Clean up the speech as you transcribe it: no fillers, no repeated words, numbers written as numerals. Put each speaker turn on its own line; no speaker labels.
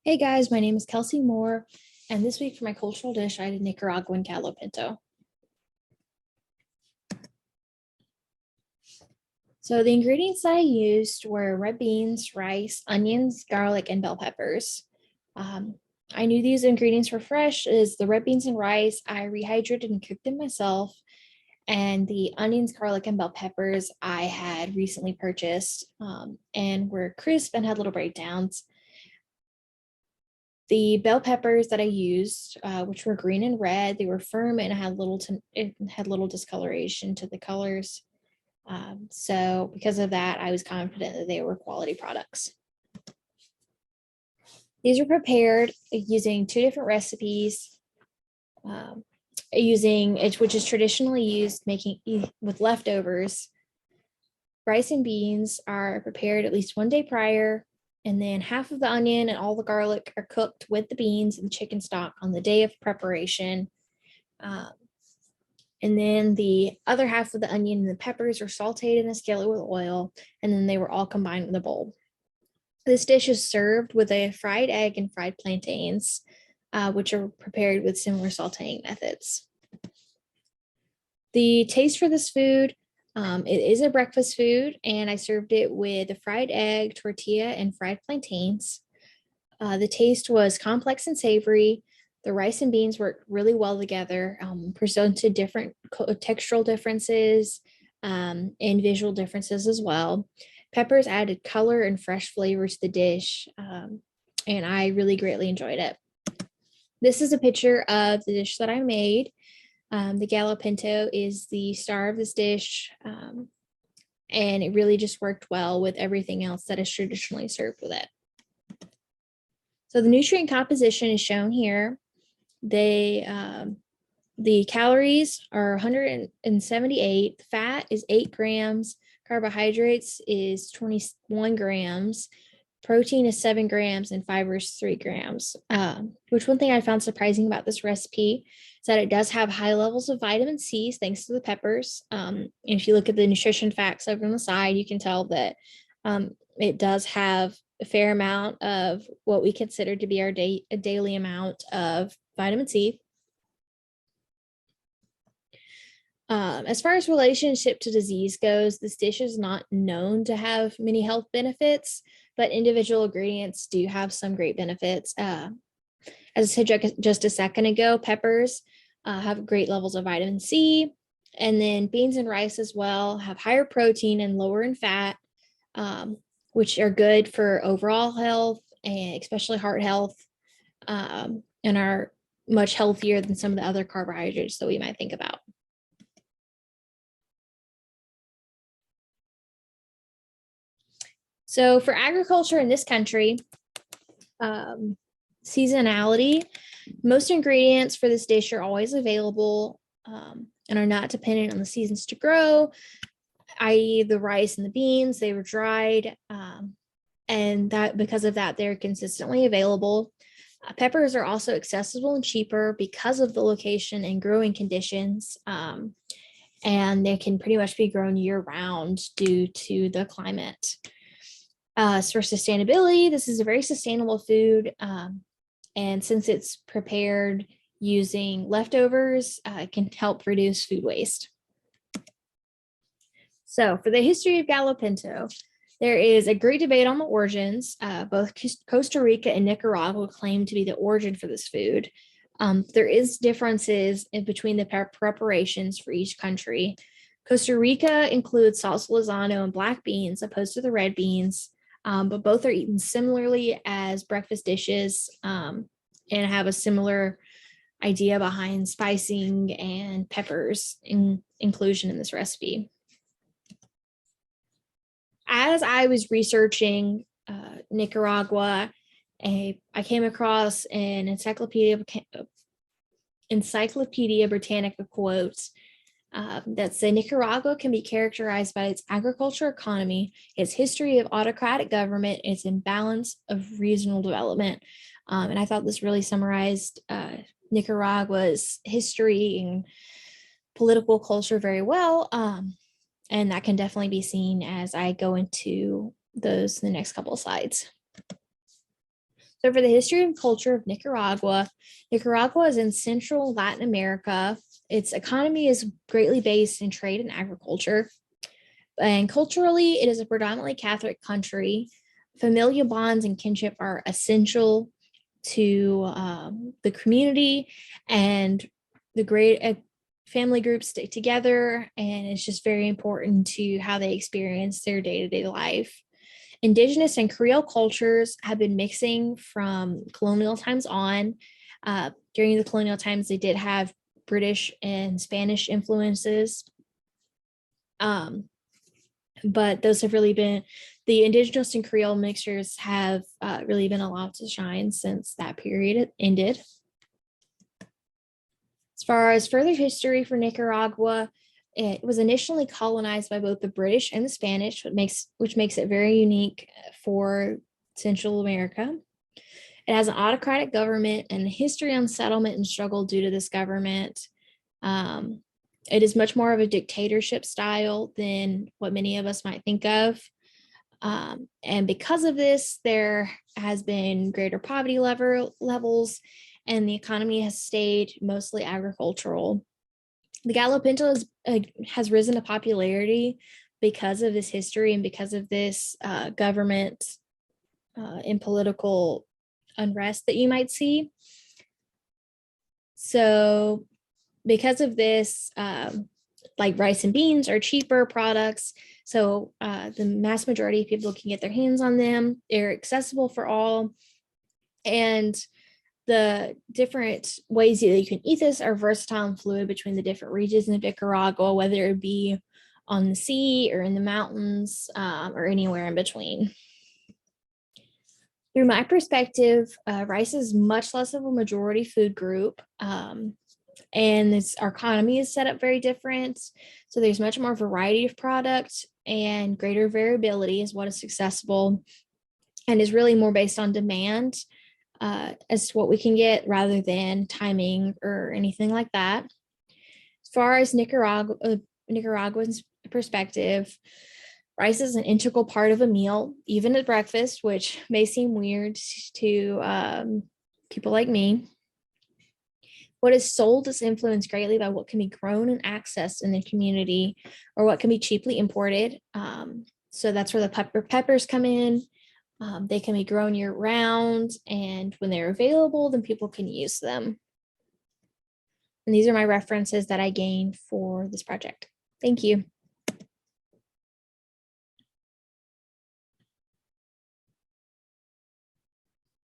Hey guys, my name is Kelsey Moore, and this week for my cultural dish, I did Nicaraguan caldo pinto. So the ingredients that I used were red beans, rice, onions, garlic, and bell peppers. Um, I knew these ingredients were fresh as the red beans and rice, I rehydrated and cooked them myself. And the onions, garlic, and bell peppers I had recently purchased and were crisp and had little breakdowns. The bell peppers that I used, which were green and red, they were firm and it had little discoloration to the colors. So because of that, I was confident that they were quality products. These were prepared using two different recipes, using it, which is traditionally used making with leftovers. Rice and beans are prepared at least one day prior, and then half of the onion and all the garlic are cooked with the beans and chicken stock on the day of preparation. Um, and then the other half of the onion and the peppers are sauteed in a skillet with oil, and then they were all combined in a bowl. This dish is served with a fried egg and fried plantains, which are prepared with similar sauteing methods. The taste for this food, it is a breakfast food, and I served it with a fried egg, tortilla, and fried plantains. The taste was complex and savory. The rice and beans worked really well together, presented different textural differences and visual differences as well. Peppers added color and fresh flavor to the dish, and I really greatly enjoyed it. This is a picture of the dish that I made. The gallo pinto is the star of this dish, and it really just worked well with everything else that is traditionally served with it. So the nutrient composition is shown here. The calories are 178, fat is 8 grams, carbohydrates is 21 grams, protein is 7 grams, and fiber is 3 grams. Which one thing I found surprising about this recipe is that it does have high levels of vitamin C thanks to the peppers. And if you look at the nutrition facts over on the side, you can tell that it does have a fair amount of what we consider to be our daily amount of vitamin C. As far as relationship to disease goes, this dish is not known to have many health benefits, but individual ingredients do have some great benefits. As I said just a second ago, peppers have great levels of vitamin C, and then beans and rice as well have higher protein and lower in fat, which are good for overall health and especially heart health, and are much healthier than some of the other carbohydrates that we might think about. So for agriculture in this country, seasonality, most ingredients for this dish are always available and are not dependent on the seasons to grow, i.e. the rice and the beans, they were dried, and that because of that, they're consistently available. Peppers are also accessible and cheaper because of the location and growing conditions, and they can pretty much be grown year round due to the climate. For sustainability, this is a very sustainable food. And since it's prepared using leftovers, it can help reduce food waste. So for the history of gallo pinto, there is a great debate on the origins. Both Costa Rica and Nicaragua claim to be the origin for this food. There is differences in between the preparations for each country. Costa Rica includes salsa Lozano and black beans opposed to the red beans. But both are eaten similarly as breakfast dishes, and have a similar idea behind spicing and peppers inclusion in this recipe. As I was researching Nicaragua, I came across an Encyclopedia Britannica quote that say Nicaragua can be characterized by its agriculture economy, its history of autocratic government, its imbalance of regional development. And I thought this really summarized Nicaragua's history and political culture very well. And that can definitely be seen as I go into those in the next couple of slides. So for the history and culture of Nicaragua, Nicaragua is in central Latin America. Its economy is greatly based in trade and agriculture. And culturally, it is a predominantly Catholic country. Familial bonds and kinship are essential to the community, and the great family groups stick together, and it's just very important to how they experience their day-to-day life. Indigenous and Creole cultures have been mixing from colonial times on. During the colonial times, they did have British and Spanish influences. But those have really been the Indigenous and Creole mixtures have really been allowed to shine since that period ended. As far as further history for Nicaragua, it was initially colonized by both the British and the Spanish, which makes it very unique for Central America. It has an autocratic government and a history on settlement and struggle due to this government. It is much more of a dictatorship style than what many of us might think of. And because of this, there has been greater poverty levels, and the economy has stayed mostly agricultural. The Gallo Pinto has risen to popularity because of this history and because of this government and political unrest that you might see. So because of this, like rice and beans are cheaper products. So the mass majority of people can get their hands on them. They're accessible for all. And the different ways that you can eat this are versatile and fluid between the different regions in Nicaragua, whether it be on the sea or in the mountains or anywhere in between. Through my perspective, rice is much less of a majority food group. And our economy is set up very different. So there's much more variety of products, and greater variability is what is accessible, and is really more based on demand as to what we can get rather than timing or anything like that. As far as Nicaraguan's perspective, rice is an integral part of a meal, even at breakfast, which may seem weird to people like me. What is sold is influenced greatly by what can be grown and accessed in the community, or what can be cheaply imported. So that's where the peppers come in. They can be grown year round, and when they're available, then people can use them. And these are my references that I gained for this project. Thank you.